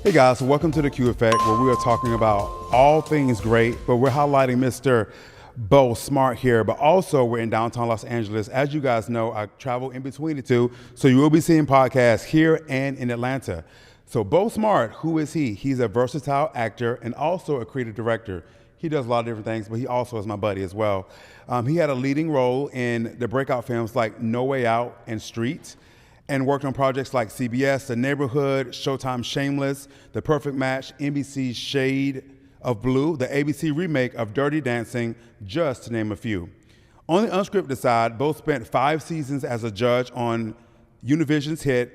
Hey guys, so welcome to the Q Effect, where we are talking about all things great, but we're highlighting Mr. Beau Smart here, but also we're in downtown Los Angeles. As you guys know, I travel in between the two, so you will be seeing podcasts here and in Atlanta. So Beau Smart, who is he? He's a versatile actor and also a creative director. He does a lot of different things, but he also is my buddy as well. He had a leading role in the breakout films like No Way Out and Street, and worked on projects like CBS, The Neighborhood, Showtime Shameless, The Perfect Match, NBC's Shade of Blue, the ABC remake of Dirty Dancing, just to name a few. On the unscripted side, Beau spent 5 seasons as a judge on Univision's hit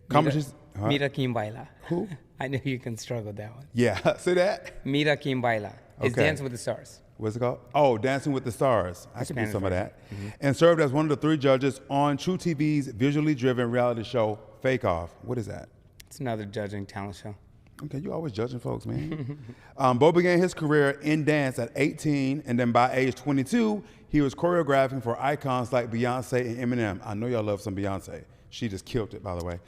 competition. Mira Quien Baila. Who? I knew you can struggle with that one. Yeah, say that? Mira Quien Baila. It's Okay. Dancing with the Stars. What's it called? Oh, Dancing with the Stars. I can do Spanish some of version. that. And served as one of the 3 judges on True TV's visually driven reality show, Fake Off. What is that? It's another judging talent show. Okay, you always judging folks, man. Beau began his career in dance at 18, and then by age 22, he was choreographing for icons like Beyonce and Eminem. I know y'all love some Beyonce. She just killed it, by the way.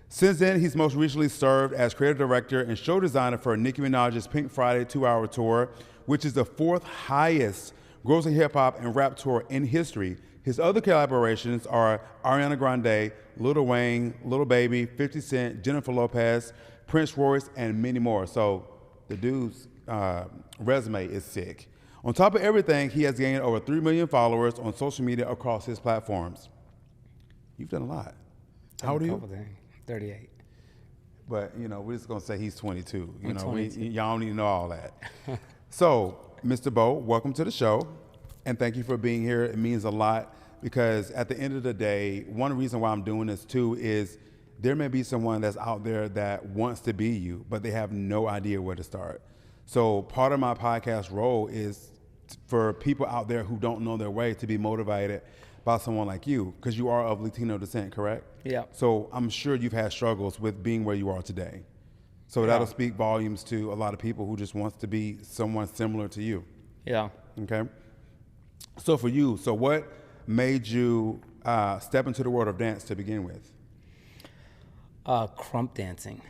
Since then, he's most recently served as creative director and show designer for Nicki Minaj's Pink Friday 2-hour tour, which is the 4th highest grossing hip-hop and rap tour in history. His other collaborations are Ariana Grande, Lil Wayne, Lil Baby, 50 Cent, Jennifer Lopez, Prince Royce, and many more. So the dude's resume is sick. On top of everything, he has gained over 3 million followers on social media across his platforms. You've done a lot. How old are you? 38. But, you know, we're just going to say he's 22. You I'm know, 22. y'all don't need to know all that. So, Mr. Beau, welcome to the show. And thank you for being here. It means a lot because at the end of the day, one reason why I'm doing this too is there may be someone that's out there that wants to be you, but they have no idea where to start. So part of my podcast role is for people out there who don't know their way to be motivated by someone like you, because you are of Latino descent, correct? Yeah. So I'm sure you've had struggles with being where you are today. So that'll speak volumes to a lot of people who just wants to be someone similar to you. Yeah. Okay. So for you, so what made you step into the world of dance to begin with? Krump dancing.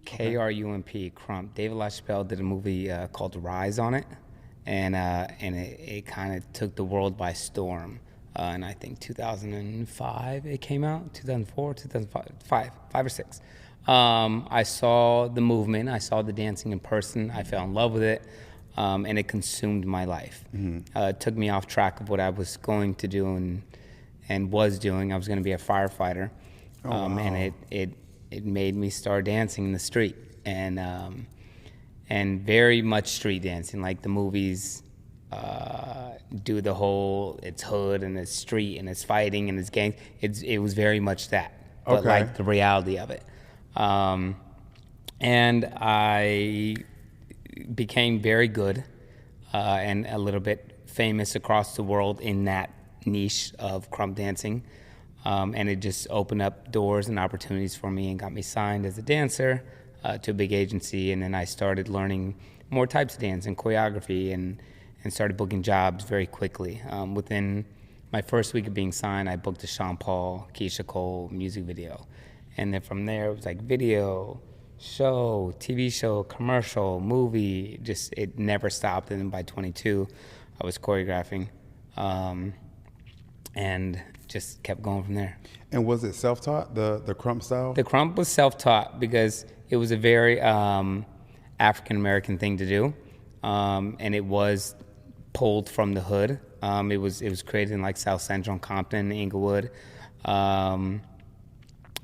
Krump, Krump. David LaChapelle did a movie called Rise on it, and it kind of took the world by storm. And I think 2005 it came out, 2004, 2005, 5 or 6. I saw the movement, I saw the dancing in person, I fell in love with it, and it consumed my life. It took me off track of what I was going to do and was doing. I was going to be a firefighter, and it made me start dancing in the street, and very much street dancing, like the movies do the whole, it's hood and it's street and it's fighting and it's gangs. It was very much that, but like the reality of it. And I became very good and a little bit famous across the world in that niche of krump dancing. And it just opened up doors and opportunities for me and got me signed as a dancer to a big agency. And then I started learning more types of dance and choreography and started booking jobs very quickly. Within my first week of being signed, I booked a Sean Paul, Keisha Cole music video. And then from there, it was like video, show, TV show, commercial, movie, just it never stopped. And then by 22, I was choreographing and just kept going from there. And was it self-taught, the krump style? The krump was self-taught because it was a very African-American thing to do. And it was pulled from the hood. It was created in like South Central, Compton, Inglewood.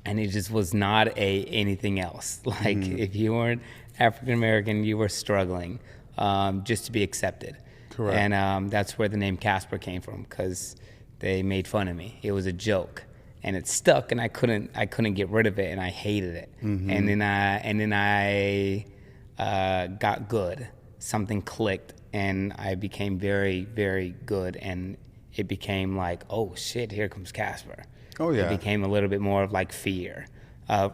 And it just was not anything else. Like if you weren't African American, you were struggling just to be accepted. Correct. And that's where the name Casper came from, because they made fun of me. It was a joke, and it stuck, and I couldn't get rid of it, and I hated it. And then I got good. Something clicked, and I became very, very good, and it became like, oh shit, here comes Casper. Oh yeah. It became a little bit more of like fear,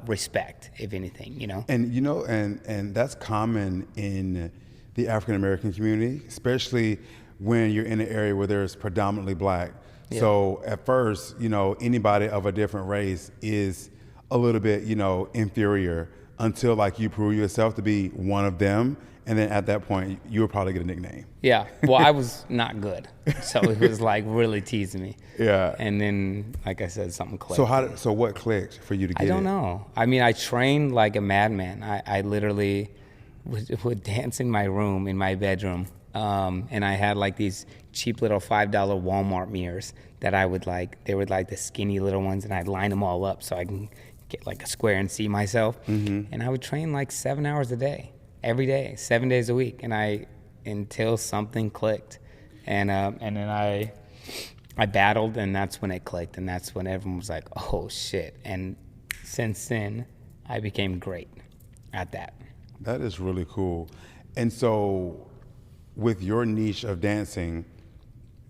respect, if anything, you know. And you know, and that's common in the African American community, especially when you're in an area where there's predominantly black. Yeah. So at first, you know, anybody of a different race is a little bit, you know, inferior until like you prove yourself to be one of them. And then at that point, you would probably get a nickname. Yeah. Well, I was not good. So it was like really teasing me. Yeah. And then, like I said, something clicked. So what clicked for you to get it? I don't know. I mean, I trained like a madman. I literally would dance in my room, in my bedroom. And I had like these cheap little $5 Walmart mirrors that I would like. They were like the skinny little ones, and I'd line them all up so I can get like a square and see myself. And I would train like 7 hours a day, every day, 7 days a week, and until something clicked, and then I battled, and that's when it clicked, and that's when everyone was like, "Oh shit!" And since then, I became great at that. That is really cool. And so, with your niche of dancing,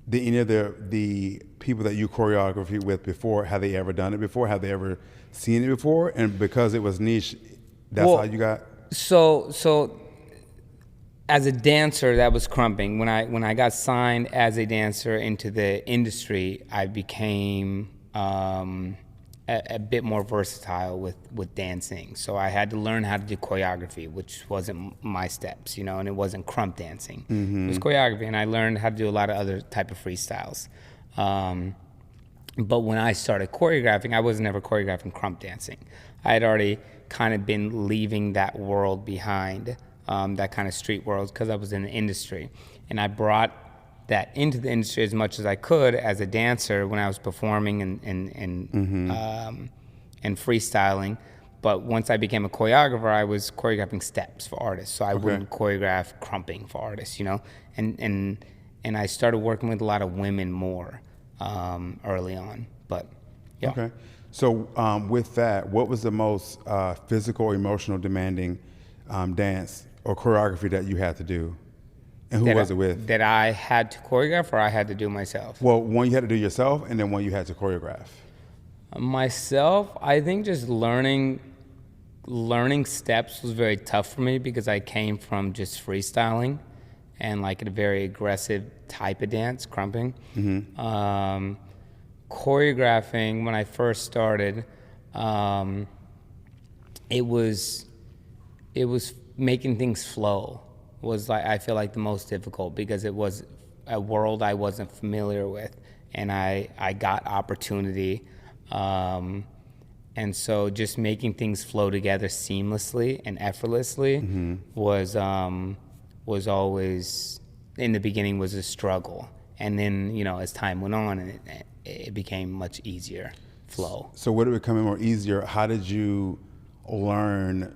did any of the people that you choreographed with before, have they ever done it before? Have they ever seen it before? And because it was niche, that's how you got? So as a dancer, that was crumping. When I got signed as a dancer into the industry, I became a bit more versatile with dancing. So I had to learn how to do choreography, which wasn't my steps, and it wasn't crump dancing. It was choreography, and I learned how to do a lot of other type of freestyles. But when I started choreographing, I was never choreographing crump dancing. I had already kind of been leaving that world behind, that kind of street world, because I was in the industry. And I brought that into the industry as much as I could as a dancer when I was performing and freestyling. But once I became a choreographer, I was choreographing steps for artists. So I wouldn't choreograph crumping for artists, And I started working with a lot of women more early on. But yeah. Okay. So with that, what was the most physical or emotional demanding dance or choreography that you had to do? And who was it with? That I had to choreograph, or I had to do myself? Well, one you had to do yourself, and then one you had to choreograph. Myself, I think just learning steps was very tough for me, because I came from just freestyling and like a very aggressive type of dance, crumping. Choreographing, when I first started, it was making things flow was, like, I feel like the most difficult, because it was a world I wasn't familiar with, and I got opportunity, and so just making things flow together seamlessly and effortlessly was always, in the beginning, was a struggle, and then as time went on, it became much easier flow. So would it become more easier? How did you learn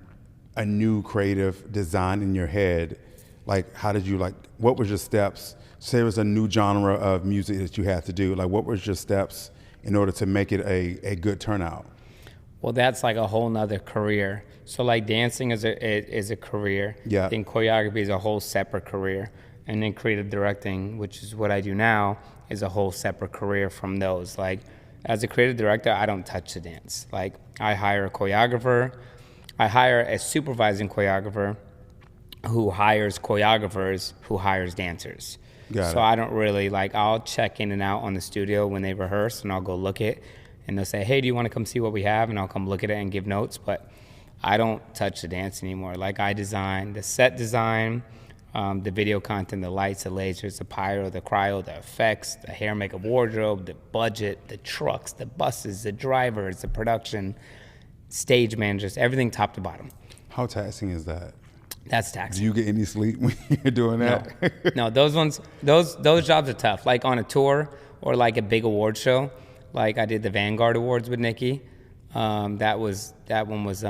a new creative design in your head? Like, how did you, what was your steps? Say it was a new genre of music that you had to do. Like, what was your steps in order to make it a good turnout? Well, that's like a whole nother career. So like dancing is a career. Yeah. Then choreography is a whole separate career. And then creative directing, which is what I do now, is a whole separate career from those. Like, as a creative director, I don't touch the dance. Like, I hire a choreographer. I hire a supervising choreographer who hires choreographers who hires dancers. So I don't really, I'll check in and out on the studio when they rehearse, and I'll go look at it, and they'll say, hey, do you want to come see what we have? And I'll come look at it and give notes, but I don't touch the dance anymore. Like, I design the set design, the video content, the lights, the lasers, the pyro, the cryo, the effects, the hair, makeup, wardrobe, the budget, the trucks, the buses, the drivers, the production, stage managers, everything top to bottom. How taxing is that? That's taxing. Do you get any sleep when you're doing that? No, those jobs are tough. Like on a tour or like a big award show, like I did the Vanguard Awards with Nikki. That one was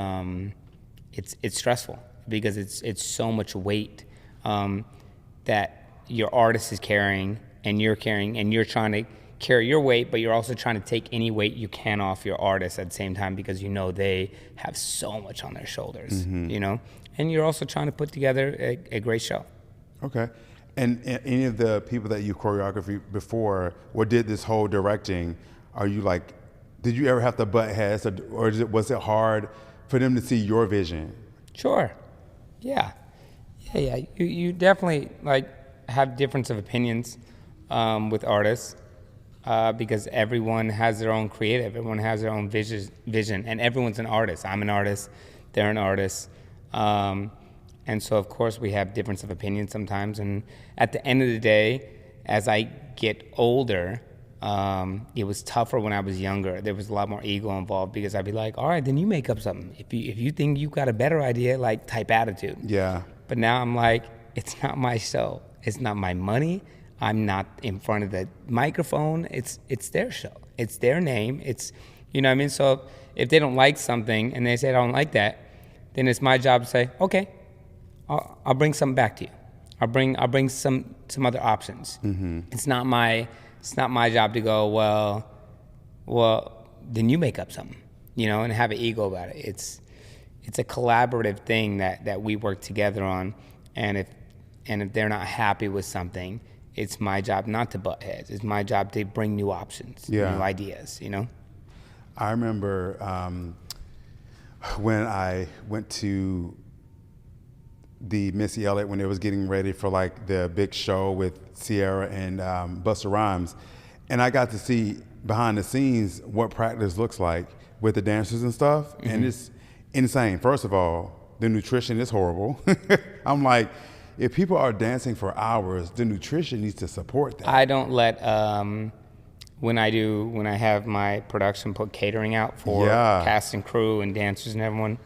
it's stressful, because it's so much weight that your artist is carrying, and you're trying to carry your weight, but you're also trying to take any weight you can off your artist at the same time, because they have so much on their shoulders, and you're also trying to put together a great show. Okay. And any of the people that you choreographed before or did this whole directing, are you did you ever have to butt heads, or was it hard for them to see your vision? Sure. Yeah. You definitely have difference of opinions with artists, because everyone has their own creative, everyone has their own vision, and everyone's an artist. I'm an artist. They're an artist. And so, of course, we have difference of opinion sometimes. And at the end of the day, as I get older, it was tougher when I was younger. There was a lot more ego involved because I'd be like, all right, then you make up something. If you think you've got a better idea, like type attitude. Yeah. But now I'm like, it's not my show. It's not my money. I'm not in front of the microphone. It's their show. It's their name. It's, you know what I mean? So if they don't like something and they say, I don't like that, then it's my job to say, okay, I'll bring something back to you. I'll bring some other options. Mm-hmm. It's not my job to go, well, then you make up something, you know, and have an ego about it. It's a collaborative thing that we work together on, and if they're not happy with something, it's my job not to butt heads. It's my job to bring new options, new ideas, you know? I remember when I went to the Missy Elliott when they was getting ready for like the big show with Sierra and Busta Rhymes, and I got to see behind the scenes what practice looks like with the dancers and stuff, mm-hmm. and it's insane. First of all, the nutrition is horrible. I'm like, if people are dancing for hours, the nutrition needs to support that. I don't let when I have my production put catering out for cast and crew and dancers and everyone,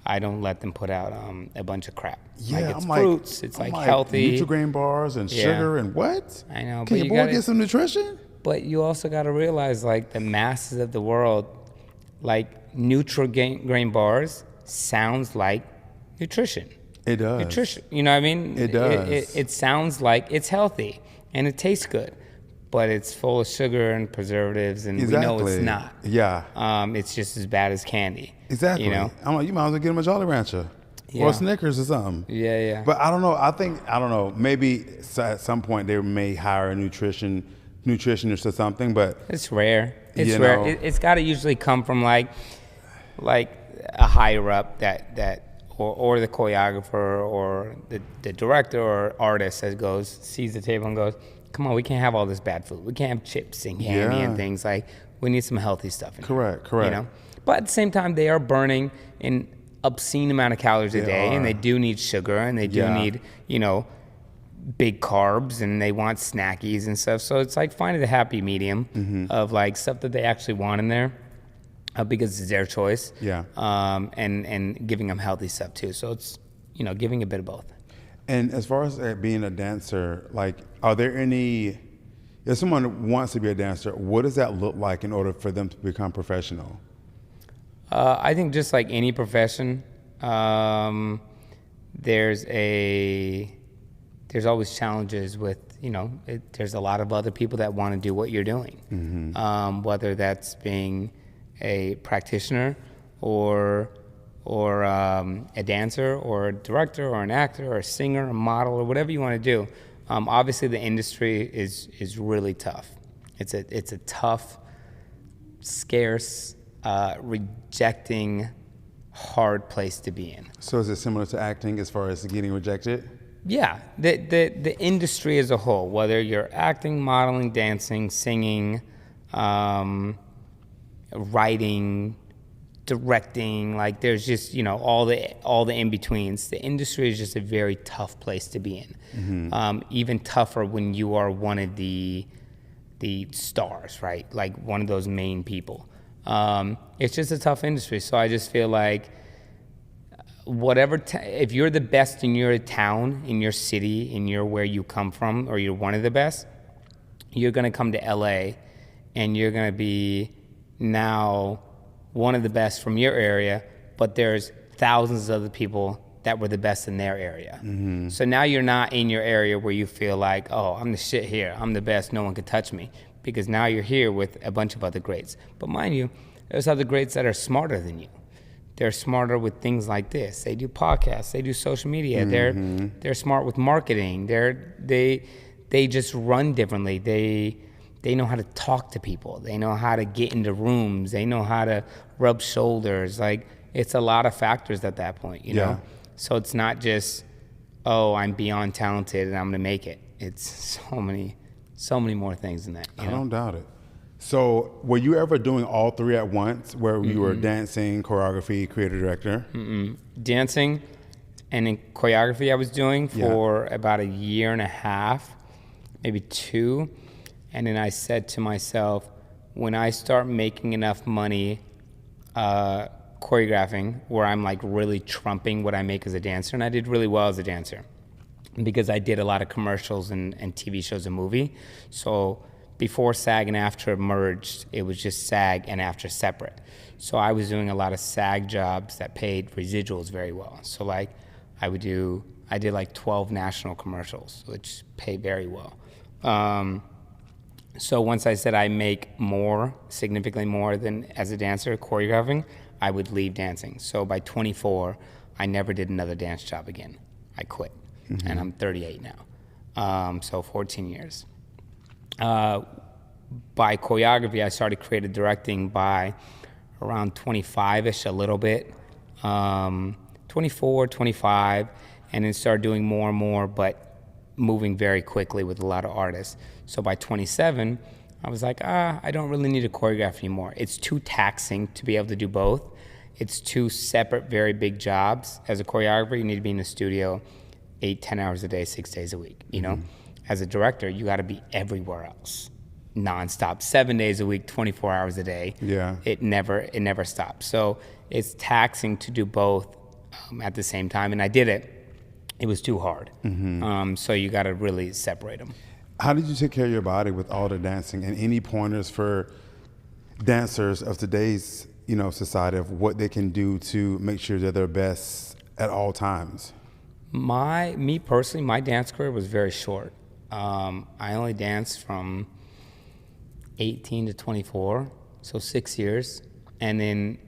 I don't let them put out a bunch of crap. Yeah, like it's fruits, it's like healthy. Nutri-Grain bars and sugar and what? I know. Can your boy get some nutrition? But you also got to realize, like, the masses of the world, like, Nutri-Grain bars sounds like nutrition. It does. Nutrition, you know what I mean? It does. It sounds like it's healthy and it tastes good, but it's full of sugar and preservatives, and we know it's not. Yeah. It's just as bad as candy. Exactly. You know? I'm like, you might as well get him a Jolly Rancher. Yeah. Or Snickers or something. Yeah. But I don't know. I don't know. Maybe at some point they may hire a nutritionist or something, but it's rare. It's rare. It's got to usually come from like a higher up that or the choreographer or the director or artist that sees the table and goes, come on, we can't have all this bad food. We can't have chips and candy and things. Like, we need some healthy stuff in here. Correct. You know? But at the same time, they are burning an obscene amount of calories a day, and they do need sugar, and they do need, you know, big carbs, and they want snackies and stuff. So it's like finding the happy medium of like stuff that they actually want in there because it's their choice. Yeah. And giving them healthy stuff too. So it's, you know, giving a bit of both. And as far as being a dancer, like, are there any, if someone wants to be a dancer, what does that look like in order for them to become professional? I think just like any profession, there's always challenges with, you know, there's a lot of other people that want to do what you're doing, whether that's being a practitioner or a dancer or a director or an actor or a singer, a model, or whatever you want to do. Obviously, the industry is really tough. It's a tough, scarce, rejecting, hard place to be in. So is it similar to acting as far as getting rejected? Yeah, the industry as a whole, whether you're acting, modeling, dancing, singing, writing, directing, like there's just, you know, all the in-betweens. The industry is just a very tough place to be in. Even tougher when you are one of the stars, right? Like one of those main people. It's just a tough industry. So I just feel like if you're the best in your town, in your city, in where you come from, or you're one of the best, you're gonna come to LA and you're gonna be now one of the best from your area, but there's thousands of other people that were the best in their area. So now you're not in your area where you feel like, oh, I'm the shit here, I'm the best, no one can touch me, because now you're here with a bunch of other greats. But mind you, there's other greats that are smarter than you. They're smarter with things like this. They do podcasts, they do social media, they're smart with marketing, they just run differently. They know how to talk to people. They know how to get into rooms. They know how to rub shoulders. Like, it's a lot of factors at that point, you know? So it's not just, oh, I'm beyond talented and I'm going to make it. It's so many more things than that. I don't doubt it. So were you ever doing all three at once, where you were dancing, choreography, creative director? Dancing and in choreography I was doing for about a year and a half, maybe 2. And then I said to myself, when I start making enough money choreographing, where I'm like really trumping what I make as a dancer, and I did really well as a dancer because I did a lot of commercials and TV shows and movie. So before SAG and AFTRA merged, it was just SAG and AFTRA separate. So I was doing a lot of SAG jobs that paid residuals very well. So like I did like 12 national commercials, which pay very well. So once I said I make more, significantly more than as a dancer choreographing, I would leave dancing. So by 24, I never did another dance job again. I quit, and I'm 38 now. So 14 years. By choreography, I started creative directing by around 25-ish, a little bit, 24, 25, and then started doing more and more, but moving very quickly with a lot of artists. So by 27, I was like, I don't really need to choreograph anymore. It's too taxing to be able to do both. It's two separate, very big jobs. As a choreographer, you need to be in the studio 8, 10 hours a day, 6 days a week, you know? As a director, you gotta be everywhere else, nonstop, 7 days a week, 24 hours a day. Yeah. It never stops. So it's taxing to do both at the same time, and I did it. It was too hard. So you gotta really separate them. How did you take care of your body with all the dancing, and any pointers for dancers of today's, society of what they can do to make sure they're their best at all times? Me personally, my dance career was very short. I only danced from 18 to 24, so 6 years. And then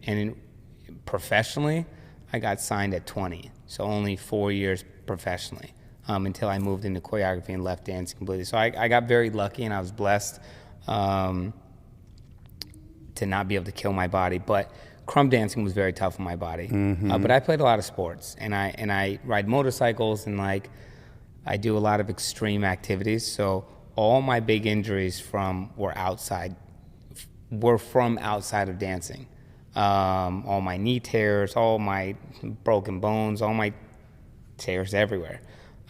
professionally, I got signed at 20, so only 4 years professionally, until I moved into choreography and left dancing completely. So I got very lucky, and I was blessed to not be able to kill my body. But crumb dancing was very tough on my body. But I played a lot of sports, and I ride motorcycles, and like I do a lot of extreme activities. So all my big injuries were from outside of dancing. All my knee tears, all my broken bones, all my tears everywhere.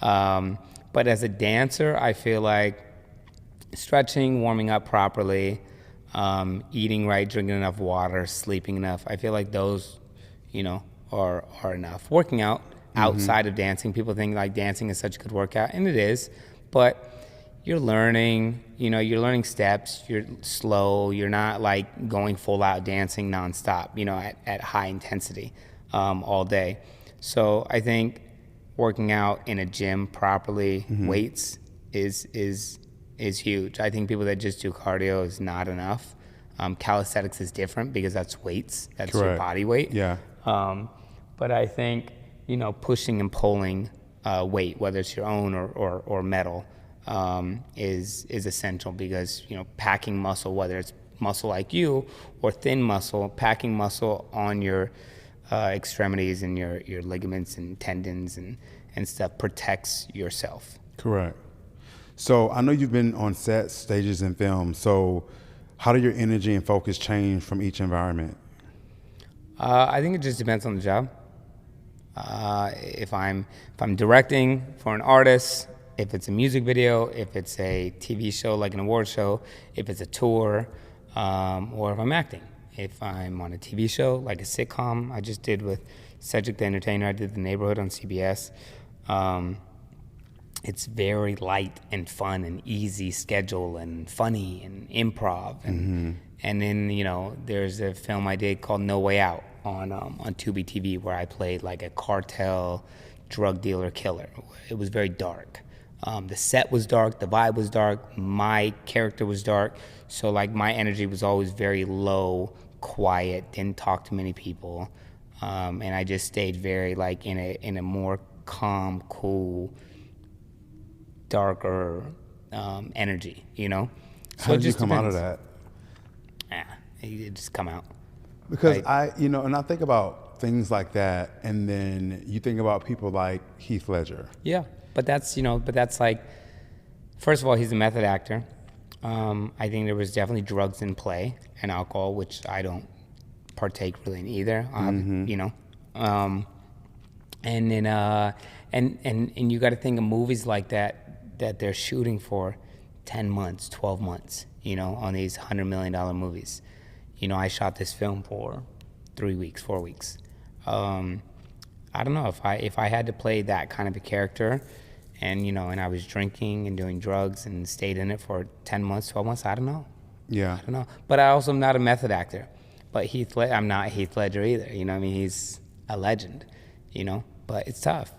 But as a dancer, I feel like stretching, warming up properly, eating right, drinking enough water, sleeping enough, I feel like those, are enough. Working out outside of dancing, people think like dancing is such a good workout, and it is, but you're learning, you're learning steps, you're slow, you're not like going full out dancing nonstop, at high intensity all day. So I think working out in a gym properly, weights is huge. I think people that just do cardio is not enough. Calisthenics is different because that's weights, that's Correct. your body weight. Yeah. But I think, pushing and pulling weight, whether it's your own or metal, is essential because, packing muscle, whether it's muscle like you or thin muscle, packing muscle on your extremities and your ligaments and tendons and stuff protects yourself. Correct. So I know you've been on sets, stages, and films. So how do your energy and focus change from each environment? I think it just depends on the job. If I'm directing for an artist, if it's a music video, if it's a TV show like an award show, if it's a tour, or if I'm acting. If I'm on a TV show like a sitcom I just did with Cedric the Entertainer, I did The Neighborhood on CBS. It's very light and fun and easy schedule and funny and improv and then there's a film I did called No Way Out on Tubi TV where I played like a cartel drug dealer killer. It was very dark. The set was dark, the vibe was dark, my character was dark, so like my energy was always very low, quiet, didn't talk to many people, and I just stayed very like in a more calm, cool, darker energy, So How did you come out of that? It just come out. Because and I think about things like that, and then you think about people like Heath Ledger. Yeah, but that's like, first of all, he's a method actor. I think there was definitely drugs in play and alcohol, which I don't partake really in either. You know, and then and you got to think of movies like that they're shooting for 10 months, 12 months. You know, on these $100 million movies. You know, I shot this film for 3 weeks, 4 weeks. I don't know if I had to play that kind of a character, and you know, and I was drinking and doing drugs and stayed in it for 10 months, 12 months. I don't know. Yeah. I don't know. But I also am not a method actor. But I'm not Heath Ledger either. You know, what I mean, he's a legend. You know, but it's tough.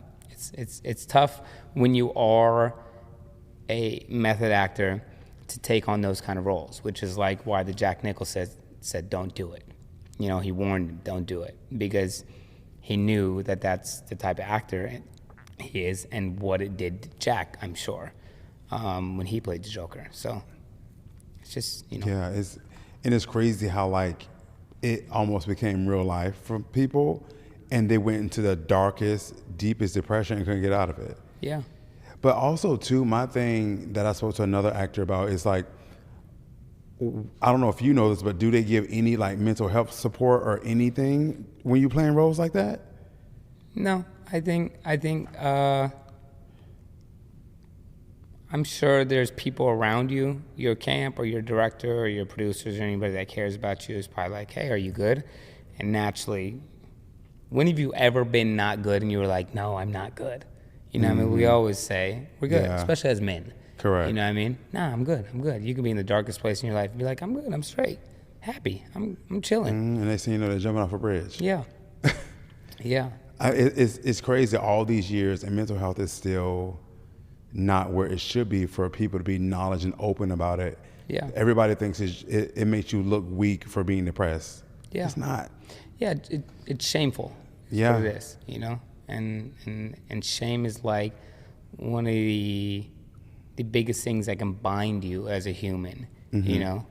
It's tough when you are a method actor to take on those kind of roles, which is like why the Jack Nicholson said don't do it. You know, he warned him, don't do it, because he knew that that's the type of actor he is and what it did to Jack, I'm sure, when he played the Joker. So it's just, you know. Yeah, it's crazy how like it almost became real life for people, and they went into the darkest, deepest depression and couldn't get out of it. Yeah. But also too, my thing that I spoke to another actor about is like, I don't know if you know this, but do they give any like mental health support or anything when you're playing roles like that? No, I think I'm sure there's people around you, your camp or your director or your producers or anybody that cares about you is probably like, hey, are you good? And naturally, when have you ever been not good and you were like, no, I'm not good? You know what I mean? We always say, we're good, especially as men. Correct. You know what I mean? Nah, I'm good. You can be in the darkest place in your life and be like, I'm good, I'm straight, happy, I'm chilling. And they say, you know, they're jumping off a bridge. Yeah. Yeah. It's crazy all these years, and mental health is still not where it should be for people to be knowledge and open about it. Yeah. Everybody thinks it makes you look weak for being depressed. Yeah. It's not. Yeah, it's shameful. Is Yeah. what it is, you know? And shame is like one of the biggest things that can bind you as a human, you know?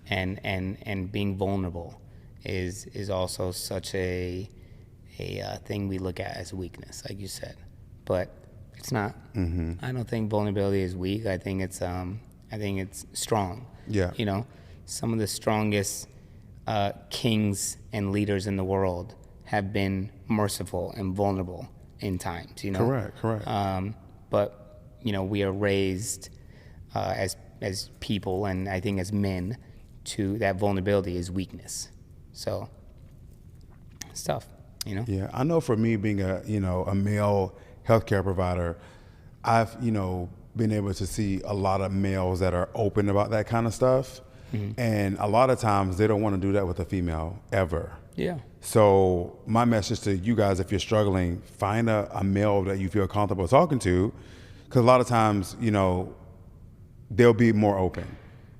And being vulnerable is also such a thing we look at as weakness, like you said. But it's not. I don't think vulnerability is weak. I think it's strong. Yeah. You know, some of the strongest kings and leaders in the world have been merciful and vulnerable in times, you know? Correct. But, you know, we are raised as people, and I think as men, to that vulnerability is weakness. So it's tough, you know? Yeah, I know for me being a male healthcare provider, I've, been able to see a lot of males that are open about that kind of stuff. And a lot of times they don't want to do that with a female ever. Yeah. So my message to you guys, if you're struggling, find a male that you feel comfortable talking to, because a lot of times, they'll be more open.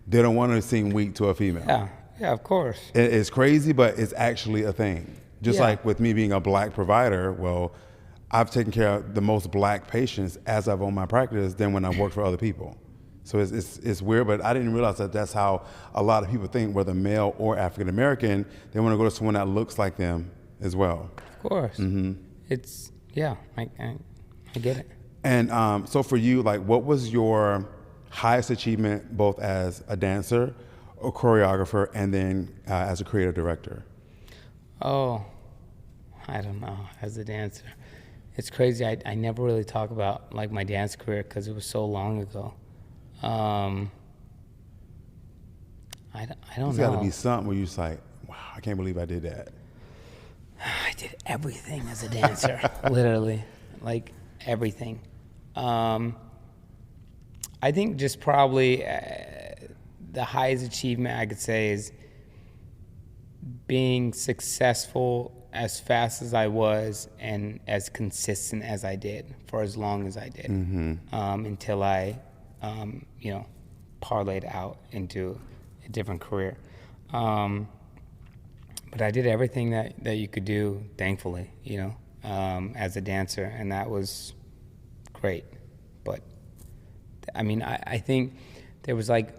They don't want to seem weak to a female. Yeah, of course. It's crazy, but it's actually a thing. Just like with me being a black provider, well, I've taken care of the most black patients as I've owned my practice than when I've worked for other people. So it's weird, but I didn't realize that that's how a lot of people think, whether male or African American. They want to go to someone that looks like them as well. Of course. It's, I get it. And so for you, like, what was your highest achievement both as a dancer, a choreographer, and then as a creative director? Oh, I don't know. As a dancer, it's crazy. I never really talk about like my dance career because it was so long ago. I don't know. There's got to be something where you're just like, wow, I can't believe I did that. I did everything as a dancer, literally, like everything. I think just probably the highest achievement I could say is being successful as fast as I was and as consistent as I did for as long as I did, until I, parlayed out into a different career. But I did everything that you could do, thankfully, as a dancer, and that was great. But I mean, I think there was like,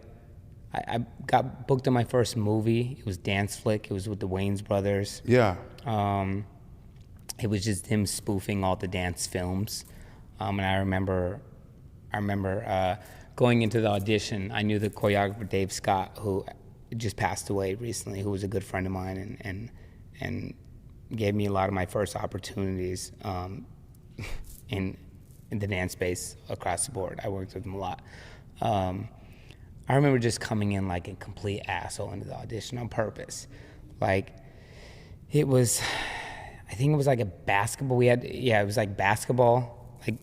I got booked in my first movie. It was Dance Flick. It was with the Wayans brothers. Yeah. It was just him spoofing all the dance films. And I remember going into the audition, I knew the choreographer Dave Scott, who just passed away recently, who was a good friend of mine and gave me a lot of my first opportunities in the dance space across the board. I worked with him a lot. I remember just coming in like a complete asshole into the audition on purpose. Like, it was, I think it was like a basketball. It was like basketball, like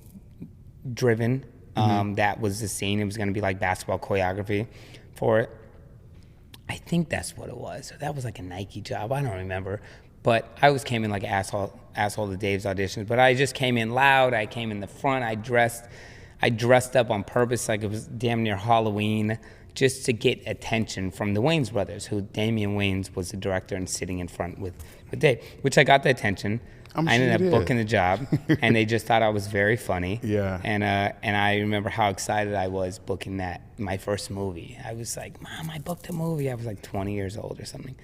driven. That was the scene. It was going to be like basketball choreography for it. I think that's what it was. That was like a Nike job. I don't remember. But I always came in like an asshole to Dave's auditions. But I just came in loud. I came in the front. I dressed up on purpose like it was damn near Halloween, just to get attention from the Wayans brothers, who Damian Wayans was the director and sitting in front with Dave, which I got the attention. I ended up booking the job, and they just thought I was very funny. Yeah. And I remember how excited I was booking my first movie. I was like, Mom, I booked a movie. I was like 20 years old or something.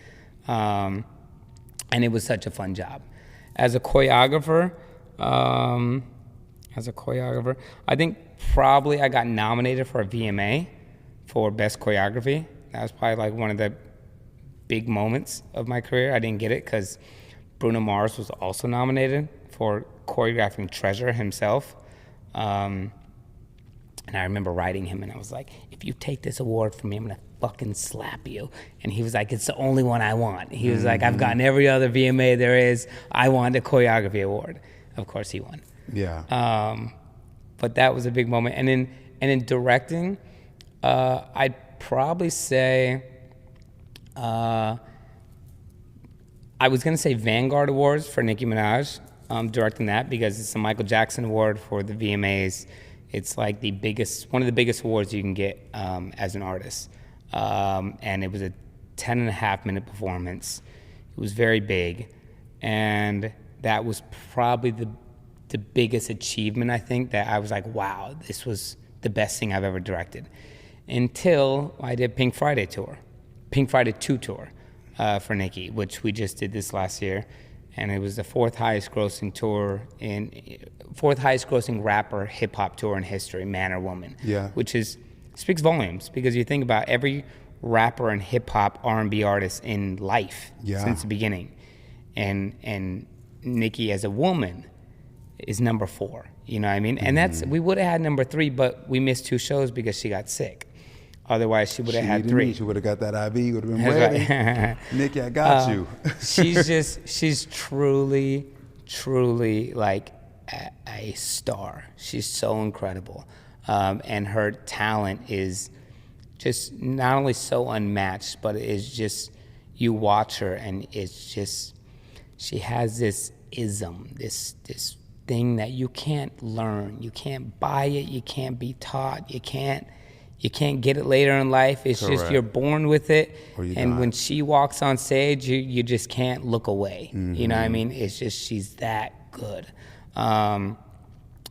And it was such a fun job. As a choreographer, I think probably I got nominated for a VMA for Best Choreography. That was probably like one of the big moments of my career. I didn't get it because Bruno Mars was also nominated for choreographing Treasure himself. And I remember writing him, and I was like, if you take this award from me, I'm going to fucking slap you. And he was like, it's the only one I want. He was like, I've gotten every other VMA there is. I want a choreography award. Of course, he won. Yeah. But that was a big moment. And in directing, I'd probably say, I was going to say Vanguard Awards for Nicki Minaj, directing that, because it's the Michael Jackson Award for the VMAs. It's like one of the biggest awards you can get as an artist. And it was a 10.5-minute performance. It was very big. And that was probably the biggest achievement, I think, that I was like, wow, this was the best thing I've ever directed. Until I did Pink Friday 2 tour for Nicki, which we just did this last year. And it was the fourth highest grossing rapper hip hop tour in history, Man or Woman. Yeah. Which speaks volumes, because you think about every rapper and hip hop R&B artist in life since the beginning. And Nicki as a woman is number 4. You know what I mean? And we would have had number 3, but we missed 2 shows because she got sick. Otherwise, she would have had 3. She would have got that IV, would have been ready. Right. Nicki, I got you. she's truly like a star. She's so incredible. And her talent is just not only so unmatched, but it's just, you watch her and it's just, she has this ism, this thing that you can't learn. You can't buy it. You can't be taught. You can't get it later in life. It's Correct. just, you're born with it. And die. when she walks on stage, you just can't look away. You know what I mean? It's just, she's that good. And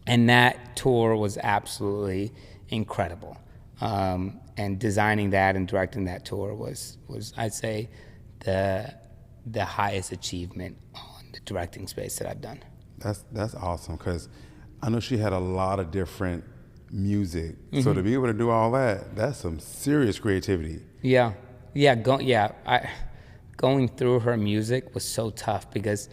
that tour was absolutely incredible. And designing that and directing that tour was I'd say, the highest achievement on the directing space that I've done. That's awesome, because I know she had a lot of different music. So to be able to do all that's some serious creativity. Going through her music was so tough, because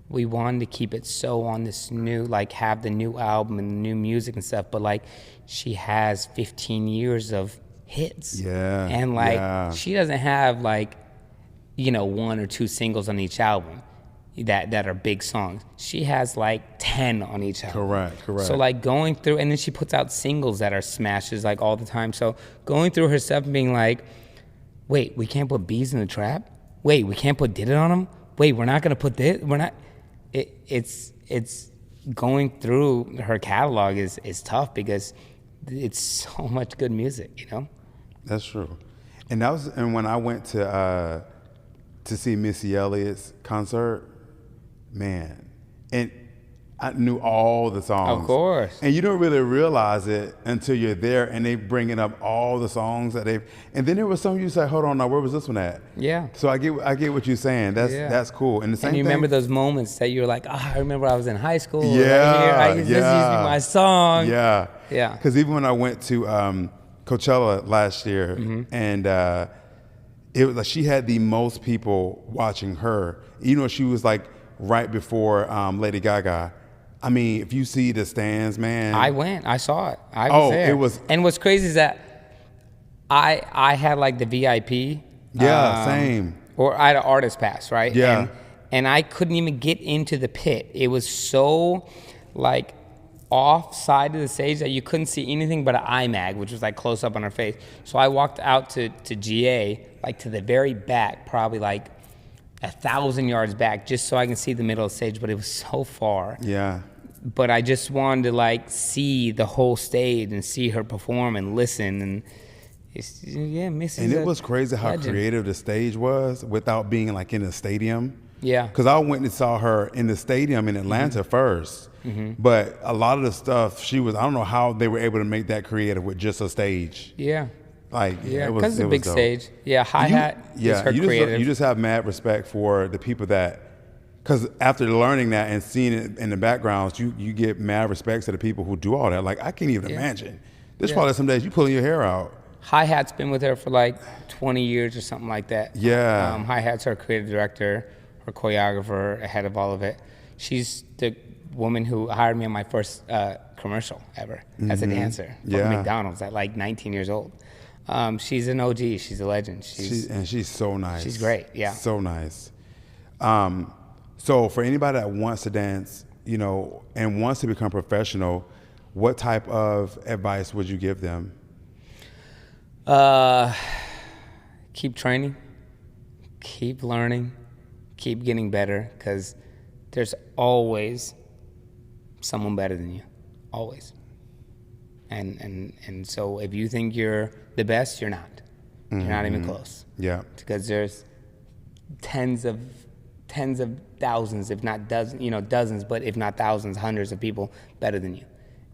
we wanted to keep it so on this new, like, have the new album and new music and stuff, but like, she has 15 years of hits. Yeah. And like, she doesn't have like, 1 or 2 singles on each album that are big songs. She has like 10 on each album. Correct. So like, going through, and then she puts out singles that are smashes like all the time. So going through her stuff and being like, wait, we can't put Bees in the Trap? Wait, we can't put Did It on them? Wait, we're not gonna put this? We're not. It's going through her catalog is tough, because it's so much good music, That's true. And when I went to see Missy Elliott's concert, man, and I knew all the songs. Of course. And you don't really realize it until you're there and they bringing up all the songs that and then there was some you say, hold on, now where was this one at? Yeah. So I get what you're saying. That's cool. And the same and you thing, remember those moments that you're like, I remember I was in high school. Yeah, This used to be my song. Yeah. Yeah. Because even when I went to Coachella last year, and it was like she had the most people watching her. You know, she was like right before Lady Gaga. I mean, if you see the stands, man. I went. I saw it. I was there. It was. And what's crazy is that I had like the VIP. Yeah, same. Or I had an artist pass, right? Yeah. And I couldn't even get into the pit. It was so like off side of the stage that you couldn't see anything but an IMAG, which was like close up on her face. So I walked out to GA, like to the very back, probably like 1,000 yards back, just so I can see the middle of the stage, but it was so far. Yeah. But I just wanted to like see the whole stage and see her perform and listen, and Missy's And it was crazy how legend. creative the stage was without being like in a stadium. Yeah. Because I went and saw her in the stadium in Atlanta first. But a lot of the stuff I don't know how they were able to make that creative with just a stage. Yeah. Like, Yeah, it was, because it's a big dope. stage. Yeah, hi-hat is her creative. You just have mad respect for the people that, because after learning that and seeing it in the backgrounds, you get mad respect to the people who do all that. Like, I can't even imagine. There's probably some days you pulling your hair out. Hi-hat's been with her for like 20 years or something like that. Yeah. Hi-hat's her creative director, her choreographer, ahead of all of it. She's the woman who hired me on my first commercial ever as a dancer for McDonald's at like 19 years old. She's an OG. She's a legend. She's so nice. She's great. Yeah. So nice. So for anybody that wants to dance, you know, and wants to become professional, what type of advice would you give them? Keep training, keep learning, keep getting better, because there's always someone better than you, always. And so if you think you're the best, you're not. You're not even close. Yeah. Because there's tens of thousands, if not dozens, but if not thousands, hundreds of people better than you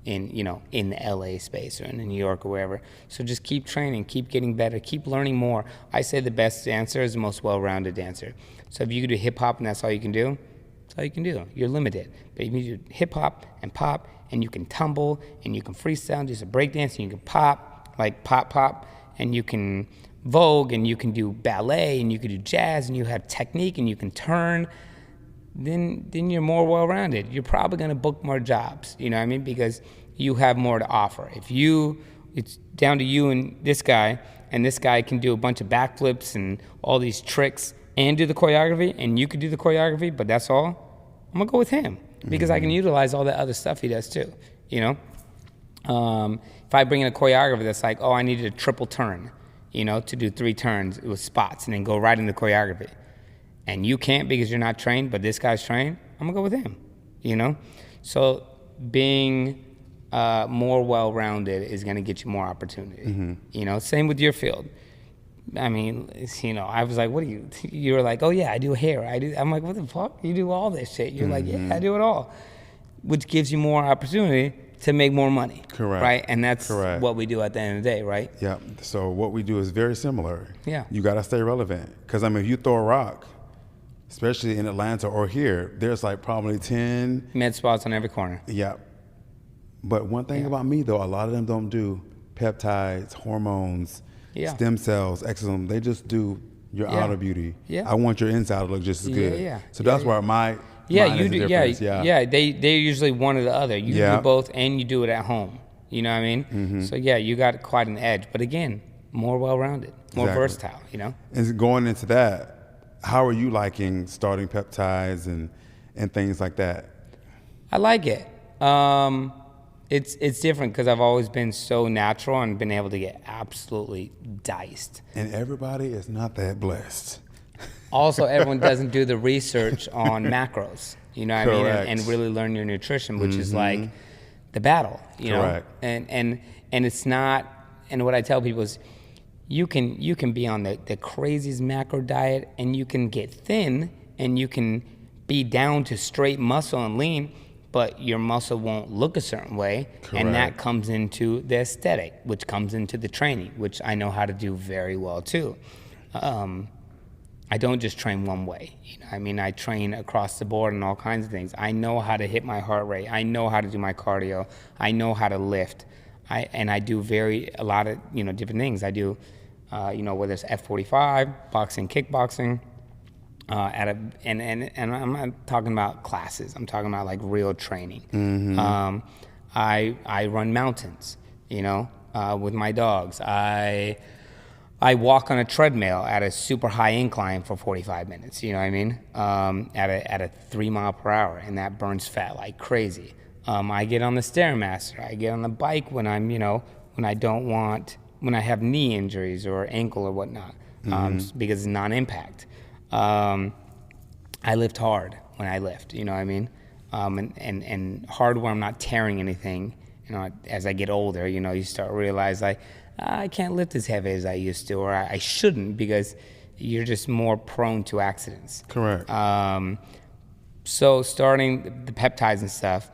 in the LA space or in New York or wherever. So just keep training, keep getting better, keep learning more. I say the best dancer is the most well-rounded dancer. So if you do hip hop and that's all you can do, that's all you can do. You're limited. But if you do hip hop and pop, and you can tumble, and you can freestyle, do some breakdance, and you can pop, like pop, and you can vogue, and you can do ballet, and you can do jazz, and you have technique, and you can turn, then you're more well-rounded. You're probably gonna book more jobs, you know what I mean? Because you have more to offer. It's down to you and this guy can do a bunch of backflips and all these tricks and do the choreography, and you could do the choreography, but that's all, I'm gonna go with him. Because I can utilize all that other stuff he does too, you know? If I bring in a choreographer that's like, oh, I needed a triple turn, you know, to do 3 turns with spots and then go right into choreography. And you can't because you're not trained, but this guy's trained, I'm gonna go with him, you know? So being more well-rounded is gonna get you more opportunity, you know? Same with your field. I mean, you know, I was like, what do you, you were like, oh yeah, I do hair. I'm like, what the fuck? You do all this shit. You're like, yeah, I do it all. Which gives you more opportunity to make more money. Correct. Right? And that's Correct. what we do at the end of the day, right? Yeah. So what we do is very similar. Yeah. You got to stay relevant. Because, I mean, if you throw a rock, especially in Atlanta or here, there's like probably 10 med spots on every corner. Yeah. But one thing about me, though, a lot of them don't do peptides, hormones, stem cells, exosomes. They just do your outer beauty. Yeah. I want your inside to look just as good. Yeah. So that's where mine you is do. the difference. Yeah. They're usually one or the other. You do both, and you do it at home. You know what I mean? So yeah, you got quite an edge. But again, more well-rounded, more versatile. You know. And going into that, how are you liking starting peptides and things like that? I like it. It's different because I've always been so natural and been able to get absolutely diced. And everybody is not that blessed. Also, everyone doesn't do the research on macros, you know what I mean? And really learn your nutrition, which is like the battle, you know? And it's not, and what I tell people is you can be on the craziest macro diet and you can get thin and you can be down to straight muscle and lean, but your muscle won't look a certain way. And that comes into the aesthetic, which comes into the training, which I know how to do very well too. I don't just train one way. You know, I mean, I train across the board and all kinds of things. I know how to hit my heart rate. I know how to do my cardio. I know how to lift. I do a lot of different things. I do whether it's F45, boxing, kickboxing. And I'm not talking about classes. I'm talking about like real training. I run mountains, with my dogs. I walk on a treadmill at a super high incline for 45 minutes. You know what I mean? At a 3 mile per hour, and that burns fat like crazy. I get on the Stairmaster. I get on the bike when I'm when I have knee injuries or ankle or whatnot, because it's non-impact. I lift hard when I lift, you know what I mean? And hard where I'm not tearing anything. As I get older, you start to realize I can't lift as heavy as I used to, or I shouldn't, because you're just more prone to accidents. Correct. So starting the peptides and stuff,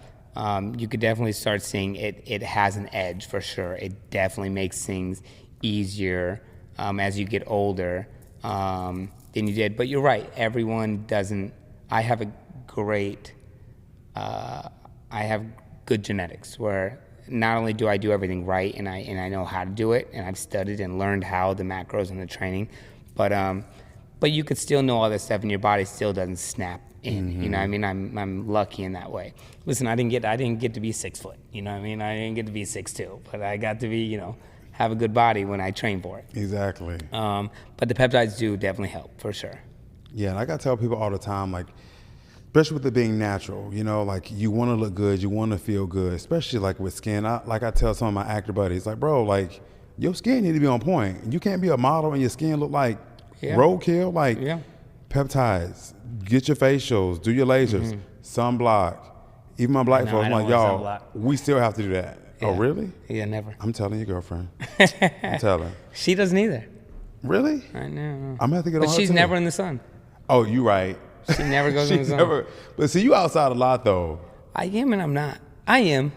you could definitely start seeing it has an edge for sure. It definitely makes things easier as you get older than you did. But you're right, everyone doesn't. I have good genetics where not only do I do everything right and I know how to do it, and I've studied and learned how the macros and the training, but you could still know all this stuff and your body still doesn't snap in. You know what I mean? I'm lucky in that way. Listen, I didn't get to be 6 foot. You know what I mean? I didn't get to be 6'2", but I got to be have a good body when I train for it. Exactly. But the peptides do definitely help for sure. Yeah, and I gotta tell people all the time, like, especially with it being natural, like you want to look good, you want to feel good, especially like with skin. I tell some of my actor buddies, like, bro, like your skin need to be on point. You can't be a model and your skin look like roadkill. Like, peptides, get your facials, do your lasers, sunblock. Even my black folks, I'm like, y'all, we still have to do that. Yeah. Oh, really? Yeah, never. I'm telling your girlfriend. I'm telling. She doesn't either. Really? I know. I'm gonna have to get on her But she's too. never in the sun. Oh, you right. She never goes in the sun. But see, you outside a lot though. I am and I'm not. I am.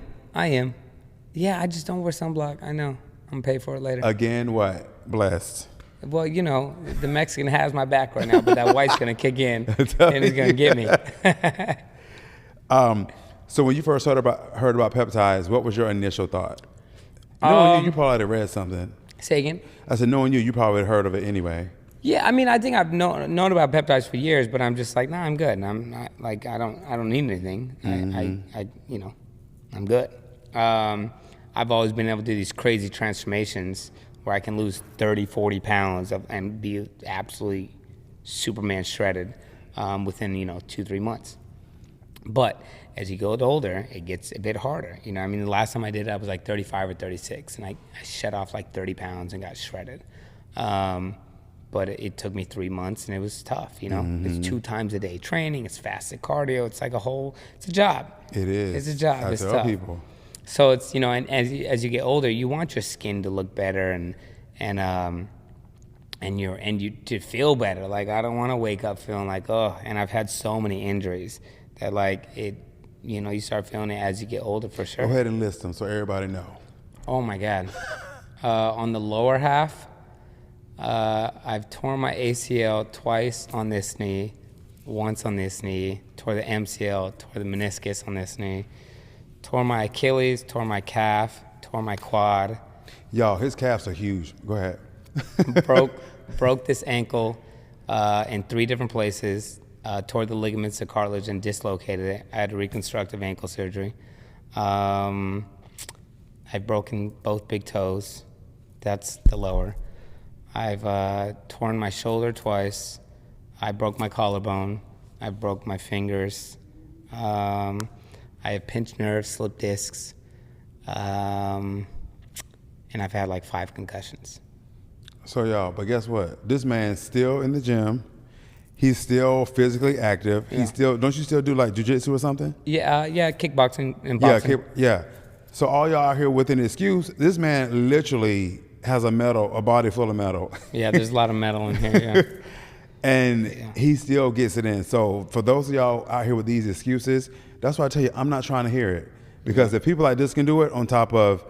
Yeah, I just don't wear sunblock. I know. I'm gonna pay for it later. Again, what? Blessed. Well, the Mexican has my back right now, but that white's gonna kick in and he's gonna get me. So when you first heard about peptides, what was your initial thought? Knowing you probably had read something. Say again? I said, knowing you probably had heard of it anyway. Yeah, I mean, I think I've known about peptides for years, but I'm just like, nah, I'm good. And I'm not like, I don't need anything. I'm good. I've always been able to do these crazy transformations where I can lose 30, 40 pounds and be absolutely Superman shredded within 2-3 months. But as you go older, it gets a bit harder. I mean, the last time I did it, I was like 35 or 36, and I shed off like 30 pounds and got shredded. But it took me 3 months, and it was tough. It's 2 times a day training. It's fasted cardio. It's like it's a job. It is. It's a job. It's tough. People. So it's and as you get older, you want your skin to look better and you to feel better. Like, I don't want to wake up feeling like, oh. And I've had so many injuries that like it. You start feeling it as you get older for sure. Go ahead and list them so everybody know. Oh my God. On the lower half, I've torn my ACL twice on this knee, once on this knee, tore the MCL, tore the meniscus on this knee, tore my Achilles, tore my calf, tore my quad. Y'all, his calves are huge. Go ahead. broke this ankle in 3 different places. Tore the ligaments, the cartilage, and dislocated it. I had reconstructive ankle surgery. I've broken both big toes. That's the lower. I've torn my shoulder twice. I broke my collarbone. I broke my fingers. I have pinched nerves, slipped discs. And I've had like 5 concussions. So y'all, but guess what? This man's still in the gym. He's still physically active. Yeah. Don't you still do like jiu-jitsu or something? Yeah, kickboxing and boxing. Yeah. So all y'all out here with an excuse, this man literally has a body full of metal. Yeah, there's a lot of metal in here, yeah. And he still gets it in. So for those of y'all out here with these excuses, that's why I tell you, I'm not trying to hear it. Because if people like this can do it on top of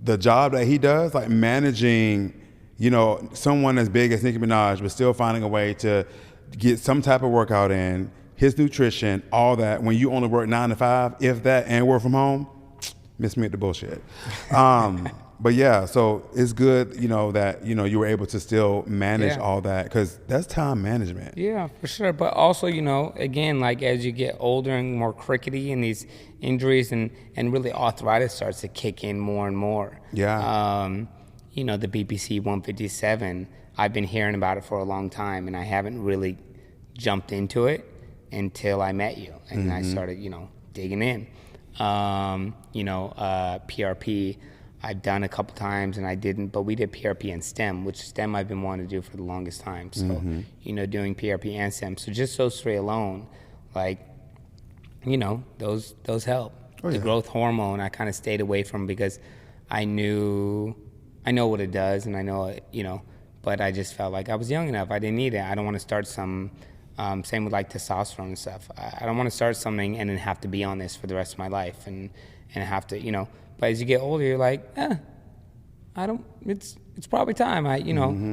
the job that he does, like managing, someone as big as Nicki Minaj, but still finding a way to get some type of workout in, his nutrition, all that, when you only work 9 to 5, if that, and work from home, Miss me at the bullshit. But yeah, so it's good, that, you were able to still manage Yeah. all that, because that's time management. Yeah, for sure. But also, again, like as you get older and more crickety and these injuries and really arthritis starts to kick in more and more. Yeah. The BBC 157, I've been hearing about it for a long time, and I haven't really jumped into it until I met you. And I started, digging in. PRP, I've done a couple times and I didn't, but we did PRP and STEM, which STEM I've been wanting to do for the longest time. So, doing PRP and STEM. So just those three alone, like, those help. The growth hormone I kind of stayed away from because I know what it does and I know it, but I just felt like I was young enough. I didn't need it. I don't want to start some, same with like testosterone and stuff. I don't want to start something and then have to be on this for the rest of my life and have to, but as you get older, you're like, it's probably time. I,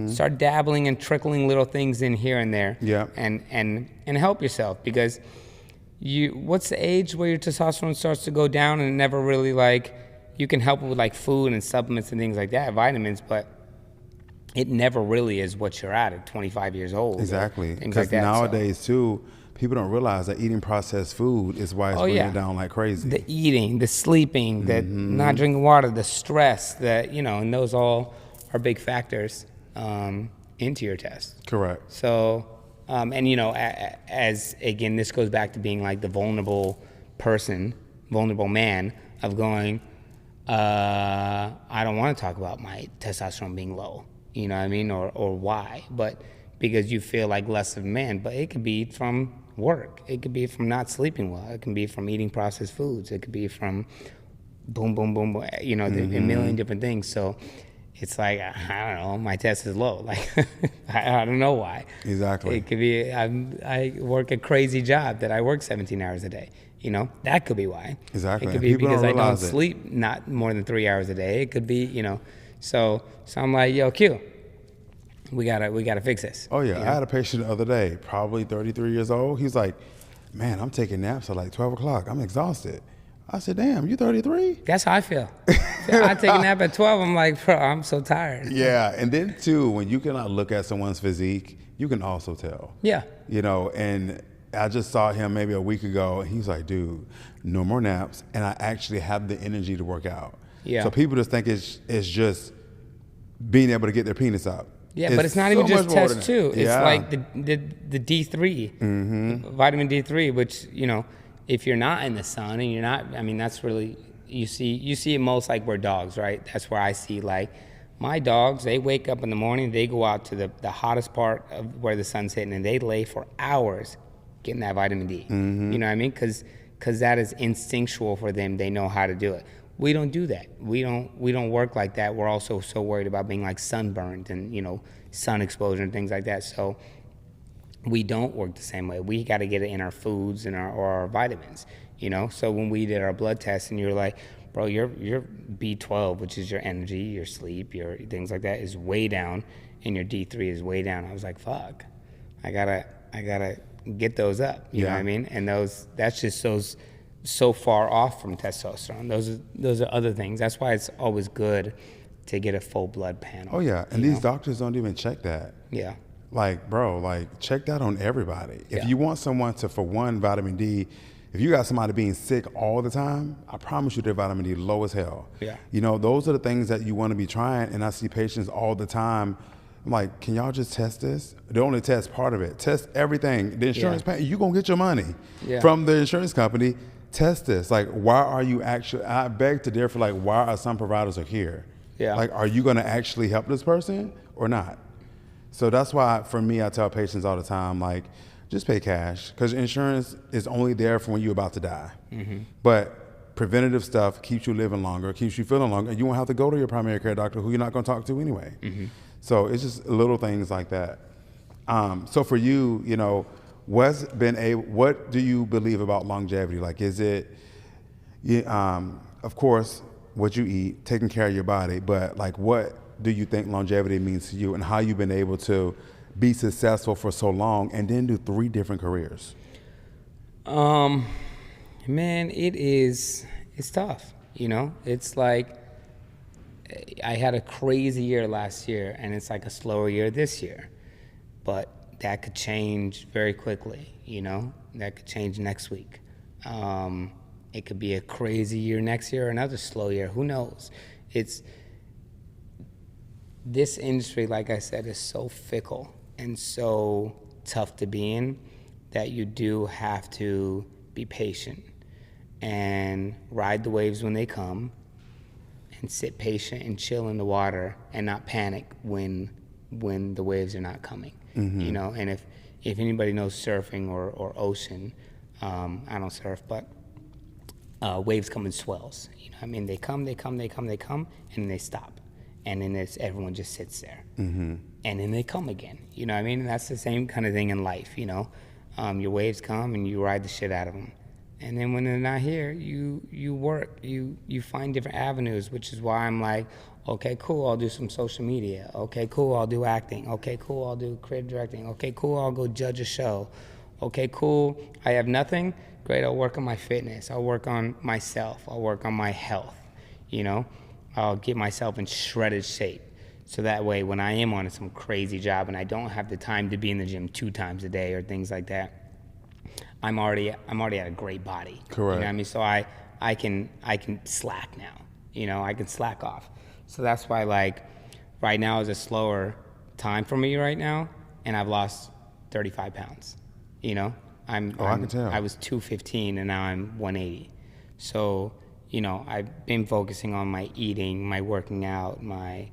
start dabbling and trickling little things in here and there. Yeah. And help yourself because what's the age where your testosterone starts to go down and it never really you can help it with like food and supplements and things like that, vitamins, but it never really is what you're at 25 years old. Exactly. Things Because like that. nowadays too, people don't realize that eating processed food is why it's bringing it down like crazy. The eating, the sleeping, the not drinking water, the stress, and those all are big factors into your test. Correct. So, as again, this goes back to being like the vulnerable man of going, I don't want to talk about my testosterone being low, you know what I mean, or why, but because you feel like less of a man, but it could be from work. It could be from not sleeping well. It can be from eating processed foods. It could be from boom, boom, boom, boom, a million different things. So it's like, I don't know, my test is low. Like, I don't know why. Exactly. It could be, I work a crazy job that I work 17 hours a day. That could be why. Exactly. It could be People because I don't realize it. sleep not more than 3 hours a day. It could be, so I'm like, yo, Q, we gotta fix this. Oh yeah, I had a patient the other day, probably 33 years old. He's like, man, I'm taking naps at like 12 o'clock. I'm exhausted. I said, damn, you 33? That's how I feel. I take a nap at 12. I'm like, bro, I'm so tired. Yeah, and then too, when you cannot look at someone's physique, you can also tell. Yeah. And I just saw him maybe a week ago, and he's like, dude, no more naps, and I actually have the energy to work out. Yeah. So people just think it's just being able to get their penis up. Yeah, but it's not even just test two. It's Yeah. like the D3, vitamin D3, which, if you're not in the sun and you're not, that's really, you see it most like we're dogs, right? That's where I see like my dogs, they wake up in the morning, they go out to the hottest part of where the sun's hitting and they lay for hours getting that vitamin D. You know what I mean? Because that is instinctual for them. They know how to do it. We don't do that. We don't work like that. We're also so worried about being like sunburned and, sun exposure and things like that. So we don't work the same way. We got to get it in our foods and our vitamins, So when we did our blood test and you're like, bro, your B12, which is your energy, your sleep, your things like that, is way down, and your D3 is way down. I was like, fuck, I gotta get those up. You know what I mean? And that's just so far off from testosterone. Those are other things. That's why it's always good to get a full blood panel. Oh yeah, and these doctors don't even check that. Yeah. Like, bro, check that on everybody. If Yeah. you want someone to, for one, vitamin D, if you got somebody being sick all the time, I promise you their vitamin D low as hell. Yeah. Those are the things that you want to be trying, and I see patients all the time. I'm like, can y'all just test this? They only test part of it. Test everything. The insurance pay, you gonna get your money from the insurance company. Test this. Like, why are you actually, I beg to differ, like, why are some providers are here? Yeah. Like, are you gonna actually help this person or not? So that's why, for me, I tell patients all the time, like, just pay cash, because insurance is only there for when you're about to die. But preventative stuff keeps you living longer, keeps you feeling longer, and you won't have to go to your primary care doctor who you're not going to talk to anyway. So it's just little things like that. So for you, what do you believe about longevity? Like, is it, of course, what you eat, taking care of your body, but like, what do you think longevity means to you, and how you've been able to be successful for so long and then do 3 different careers? Man, it's tough. You know, it's like I had a crazy year last year, and it's like a slower year this year. But that could change very quickly, you know? That could change next week. It could be a crazy year next year, or another slow year. Who knows? This industry, like I said, is so fickle and so tough to be in that you do have to be patient and ride the waves when they come and sit patient and chill in the water and not panic when the waves are not coming. You know, and if anybody knows surfing or ocean, I don't surf, but waves come in swells. You know, I mean, they come, and then they stop, and then everyone just sits there, and then they come again. You know, what I mean, and that's the same kind of thing in life. You know, your waves come and you ride the shit out of them, and then when they're not here, you work, you find different avenues, which is why I'm like, okay, cool, I'll do some social media. Okay, cool, I'll do acting. Okay, cool, I'll do creative directing. Okay, cool, I'll go judge a show. Okay, cool, I have nothing. Great, I'll work on my fitness. I'll work on myself. I'll work on my health. You know, I'll get myself in shredded shape. So that way, when I am on some crazy job and I don't have the time to be in the gym 2 times a day or things like that, I'm already at a great body. Correct. You know what I mean? So I can slack now. You know, I can slack off. So that's why, like, right now is a slower time for me right now, and I've lost 35 pounds. You know, I can tell. I was 215 and now I'm 180. So, you know, I've been focusing on my eating, my working out, my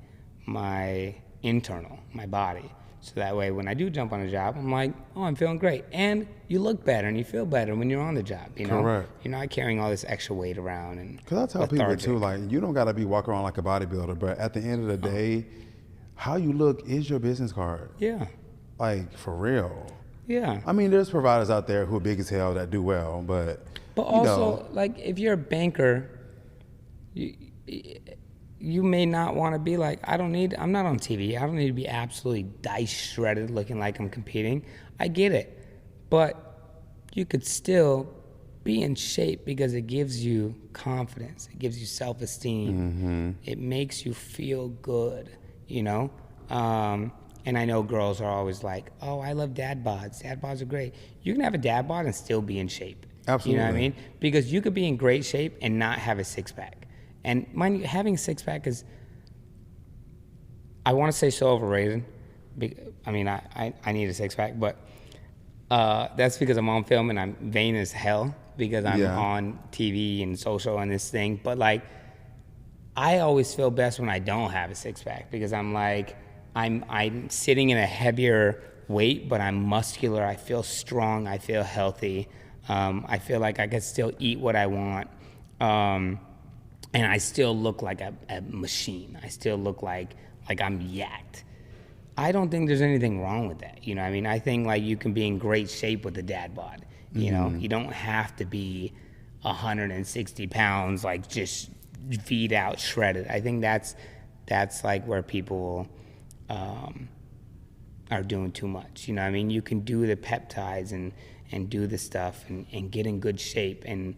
internal, my body. So that way, when I do jump on a job, I'm like, oh, I'm feeling great. And you look better and you feel better when you're on the job, you know? Correct. You're not carrying all this extra weight around. And Because I tell people, too, like, you don't got to be walking around like a bodybuilder, but at the end of the day, how you look is your business card. Yeah. Like, for real. Yeah. I mean, there's providers out there who are big as hell that do well, but also, like, if you're a banker, you may not want to be like, I'm not on TV. I don't need to be absolutely dice shredded looking like I'm competing. I get it. But you could still be in shape because it gives you confidence. It gives you self-esteem. It makes you feel good, you know? And I know girls are always like, oh, I love dad bods. Dad bods are great. You can have a dad bod and still be in shape. Absolutely. You know what I mean? Because you could be in great shape and not have a six-pack. And mind you, having a six-pack is, I want to say so overrated. I mean, I need a six-pack, but that's because I'm on film and I'm vain as hell because I'm on TV and social and this thing. But, like, I always feel best when I don't have a six-pack because I'm like, I'm sitting in a heavier weight, but I'm muscular. I feel strong. I feel healthy. I feel like I can still eat what I want. And I still look like a machine. I still look like I'm yacked. I don't think there's anything wrong with that. You know what I mean? I think, like, you can be in great shape with a dad bod. You know, you don't have to be 160 pounds, like, just feed out, shredded. I think that's like where people are doing too much. You know what I mean? You can do the peptides and do the stuff and get in good shape and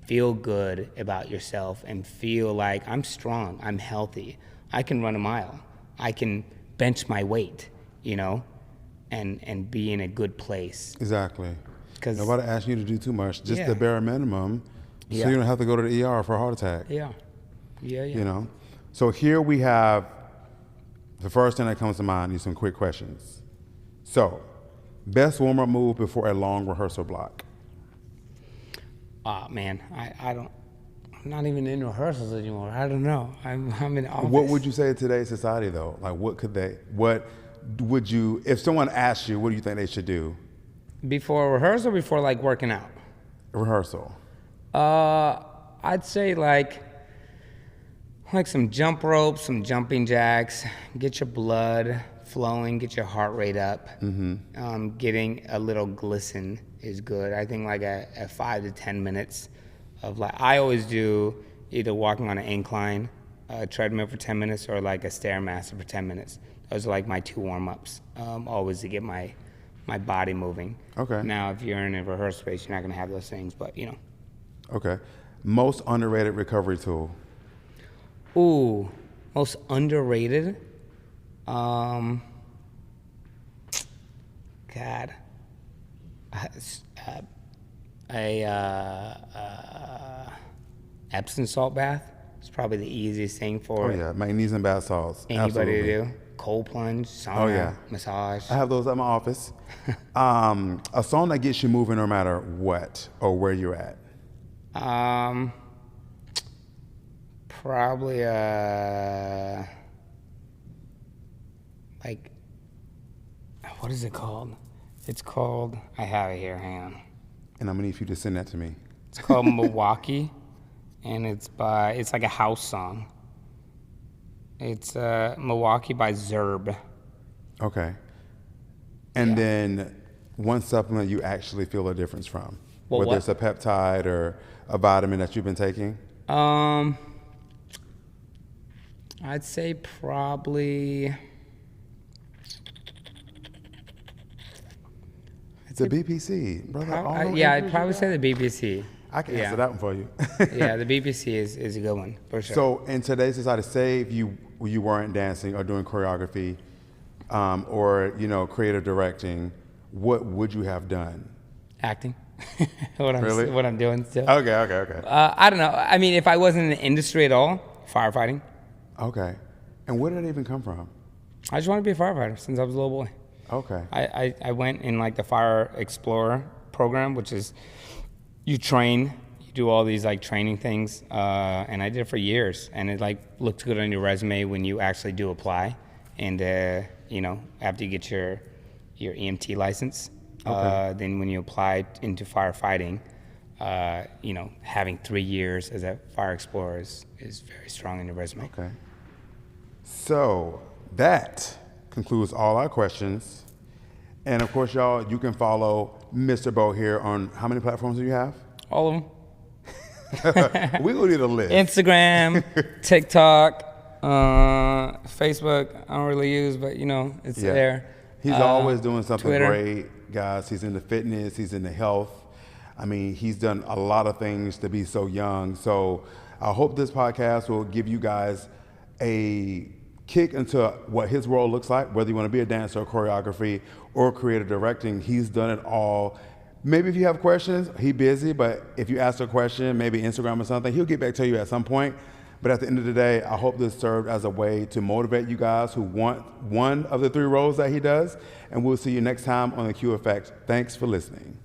feel good about yourself and feel like I'm strong, I'm healthy, I can run a mile, I can bench my weight, you know, and be in a good place. Exactly. Nobody asks you to do too much, just the bare minimum, so Yeah. you don't have to go to the ER for a heart attack. Yeah. You know? So here we have, the first thing that comes to mind is some quick questions. So, best warm-up move before a long rehearsal block? Man, I'm not even in rehearsals anymore. I don't know. I'm in office. What would you say to today's society, though? Like, what would you, if someone asked you, what do you think they should do? Before rehearsal, before, like, working out? Rehearsal. I'd say like some jump ropes, some jumping jacks, get your blood flowing, get your heart rate up. Getting a little glisten is good. I think like a 5 to 10 minutes of, like, I always do either walking on an incline, a treadmill for 10 minutes, or like a Stairmaster for 10 minutes. Those are like my 2 warm-ups, always to get my body moving. Okay. Now, if you're in a rehearsal space, you're not going to have those things, but, you know. Okay. Most underrated recovery tool. Ooh, most underrated. God, Epsom salt bath is probably the easiest thing for Magnesium bath salts. anybody Absolutely. to do. Cold plunge, sauna, Oh, yeah. massage. I have those at my office. A song that gets you moving no matter what or where you're at. Probably like, what is it called? It's called, I have it here, hang on. And I'm gonna need you to send that to me. It's called Milwaukee, and it's like a house song. It's Milwaukee by Zerb. Okay. And then one supplement you actually feel a difference from, Well, whether what? it's a peptide or a vitamin that you've been taking. I'd say probably The BPC, brother. I'd probably say the BBC. I can answer that one for you. Yeah, the BBC is a good one for sure. So in today's society, say if you weren't dancing or doing choreography, or creative directing, what would you have done? Acting. What I'm doing still. Okay. I don't know. I mean, if I wasn't in the industry at all, firefighting. Okay. And where did it even come from? I just wanted to be a firefighter since I was a little boy. Okay. I went in like the Fire Explorer program, which is you train, you do all these like training things, and I did it for years. And it like looks good on your resume when you actually do apply, and after you get your EMT license, then when you apply into firefighting, having 3 years as a fire explorer is very strong in your resume. Okay. So that concludes all our questions. And of course, y'all, you can follow Mr. Beau here on how many platforms do you have? All of them. We're going to need a list. Instagram, TikTok, Facebook, I don't really use, but it's there. He's always doing something Twitter. great, guys. He's into fitness, he's into health. I mean, he's done a lot of things to be so young. So I hope this podcast will give you guys a kick into what his role looks like, whether you want to be a dancer or choreography or creative directing. He's done it all. Maybe if you have questions, he's busy, but if you ask a question, maybe Instagram or something, he'll get back to you at some point. But at the end of the day, I hope this served as a way to motivate you guys who want one of the 3 roles that he does. And we'll see you next time on The Q Effect. Thanks for listening.